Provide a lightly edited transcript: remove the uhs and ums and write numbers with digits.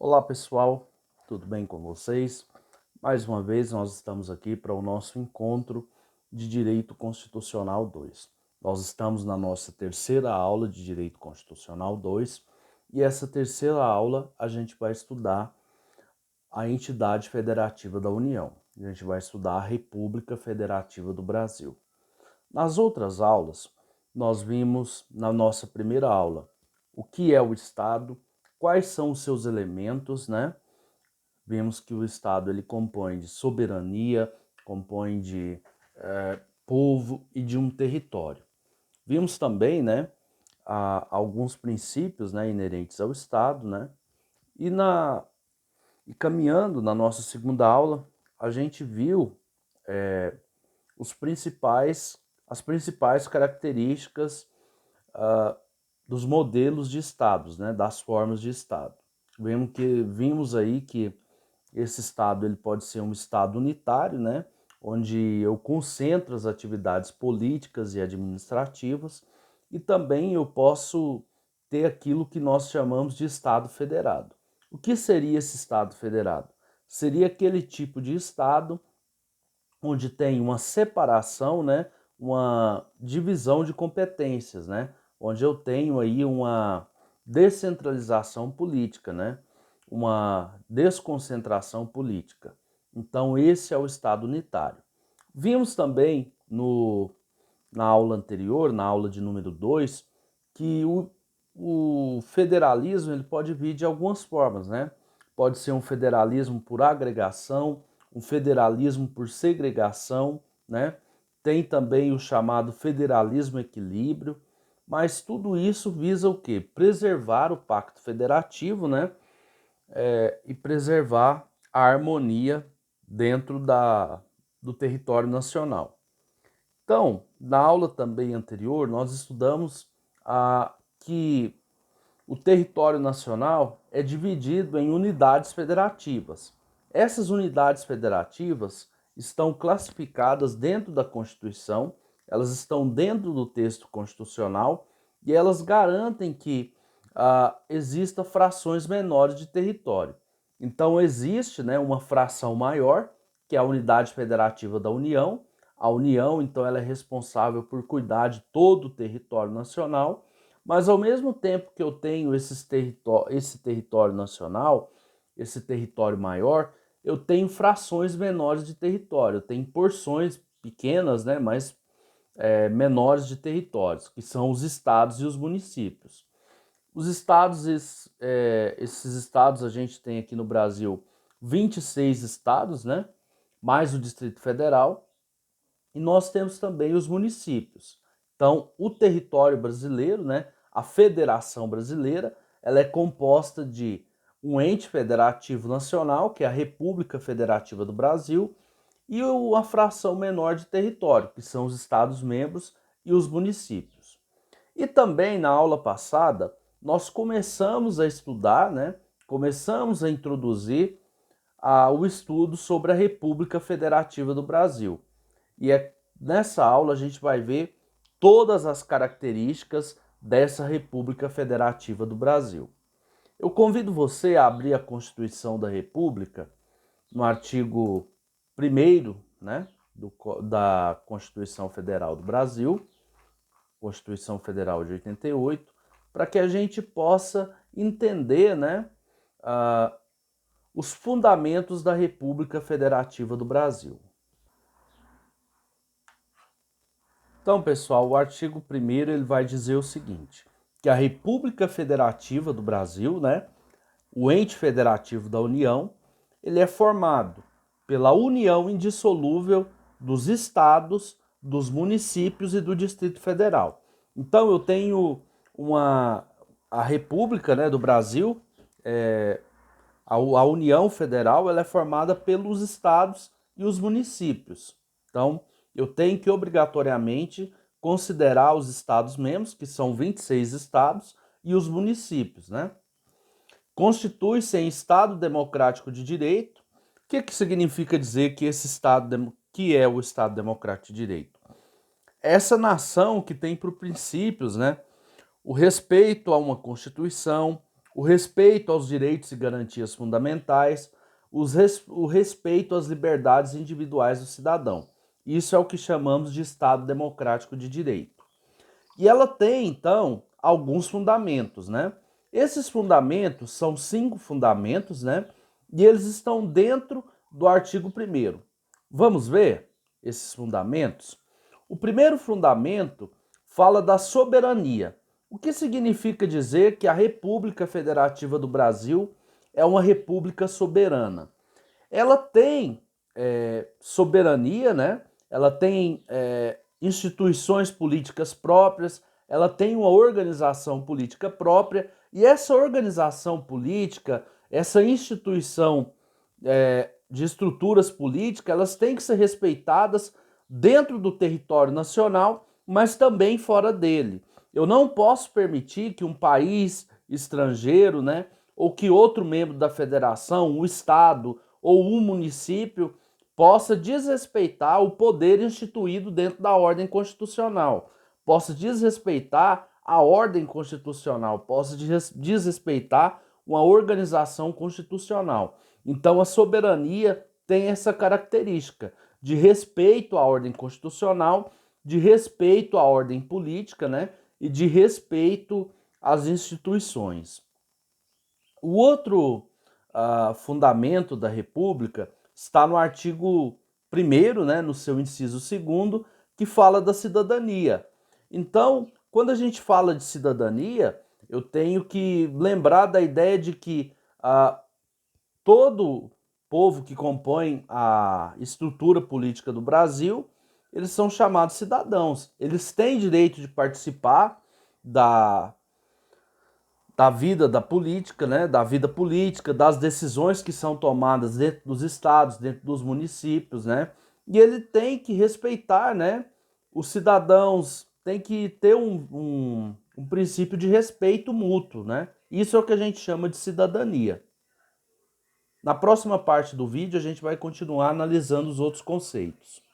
Olá pessoal, tudo bem com vocês? Mais uma vez nós estamos aqui para o nosso encontro de Direito Constitucional 2. Nós estamos na nossa terceira aula de Direito Constitucional 2 e essa terceira aula a gente vai estudar a entidade federativa da União. A gente vai estudar a República Federativa do Brasil. Nas outras aulas, nós vimos na nossa primeira aula o que é o Estado, quais são os seus elementos, né? Vemos que o Estado ele compõe de soberania, compõe de povo e de um território. Vimos também, né, alguns princípios, né, inerentes ao Estado, né, e, e caminhando na nossa segunda aula, a gente viu as principais características dos modelos de estados, né, das formas de Estado. Vimos aí que esse estado ele pode ser um estado unitário, né, onde eu concentro as atividades políticas e administrativas, e também eu posso ter aquilo que nós chamamos de estado federado. O que seria esse estado federado? Seria aquele tipo de estado onde tem uma separação, né, uma divisão de competências, né, onde eu tenho aí uma descentralização política, né, uma desconcentração política. Então esse é o Estado unitário. Vimos também na aula anterior, na aula de número 2, que o federalismo ele pode vir de algumas formas, né? Pode ser um federalismo por agregação, um federalismo por segregação, né? Tem também o chamado federalismo equilíbrio, mas tudo isso visa o quê? Preservar o pacto federativo, né? E preservar a harmonia dentro do território nacional. Então, na aula também anterior, nós estudamos que o território nacional é dividido em unidades federativas. Essas unidades federativas estão classificadas dentro da Constituição, elas estão dentro do texto constitucional e elas garantem que exista frações menores de território. Então existe, né, uma fração maior, que é a unidade federativa da União. A União, então, ela é responsável por cuidar de todo o território nacional, mas ao mesmo tempo que eu tenho esse território nacional, esse território maior, eu tenho frações menores de território, eu tenho porções pequenas, né, mas menores de territórios, que são os estados e os municípios. Os estados, esses estados a gente tem aqui no Brasil 26 estados, né, mais o Distrito Federal, e nós temos também os municípios. Então, o território brasileiro, né, a Federação Brasileira, ela é composta de um ente federativo nacional, que é a República Federativa do Brasil, e uma fração menor de território, que são os Estados-membros e os municípios. E também na aula passada, nós começamos a estudar, né, começamos a introduzir o estudo sobre a República Federativa do Brasil. E nessa aula a gente vai ver todas as características dessa República Federativa do Brasil. Eu convido você a abrir a Constituição da República no artigo 1º, né, da Constituição Federal do Brasil, Constituição Federal de 88, para que a gente possa entender, né, os fundamentos da República Federativa do Brasil. Então, pessoal, o artigo 1º ele vai dizer o seguinte, que a República Federativa do Brasil, né, o ente federativo da União, ele é formado pela união indissolúvel dos estados, dos municípios e do Distrito Federal. Então, eu tenho a República, né, do Brasil, a União Federal, ela é formada pelos estados e os municípios. Então, eu tenho que obrigatoriamente considerar os estados-membros, que são 26 estados, e os municípios, né? Constitui-se em Estado Democrático de Direito. O que significa dizer que esse Estado, que é o Estado Democrático de Direito? Essa nação que tem por princípios, né, o respeito a uma Constituição, o respeito aos direitos e garantias fundamentais, o respeito às liberdades individuais do cidadão. Isso é o que chamamos de Estado Democrático de Direito. E ela tem, então, alguns fundamentos, né? Esses fundamentos são 5 fundamentos, né? E eles estão dentro do artigo 1º. Vamos ver esses fundamentos? O primeiro fundamento fala da soberania. O que significa dizer que a República Federativa do Brasil é uma república soberana? Ela tem soberania, né? Ela tem instituições políticas próprias, ela tem uma organização política própria, e essa organização política, essa instituição de estruturas políticas, elas têm que ser respeitadas dentro do território nacional, mas também fora dele. Eu não posso permitir que um país estrangeiro, né, ou que outro membro da federação, o Estado ou um município, possa desrespeitar o poder instituído dentro da ordem constitucional, possa desrespeitar a ordem constitucional, possa desrespeitar uma organização constitucional. Então a soberania tem essa característica de respeito à ordem constitucional, de respeito à ordem política, né, e de respeito às instituições. O outro fundamento da República está no artigo 1º, né, no seu inciso 2º, que fala da cidadania. Então, quando a gente fala de cidadania, eu tenho que lembrar da ideia de que todo povo que compõe a estrutura política do Brasil, eles são chamados cidadãos. Eles têm direito de participar da vida da política, né? Da vida política, das decisões que são tomadas dentro dos estados, dentro dos municípios, né? E ele tem que respeitar, né, os cidadãos, tem que ter um princípio de respeito mútuo, né? Isso é o que a gente chama de cidadania. Na próxima parte do vídeo, a gente vai continuar analisando os outros conceitos.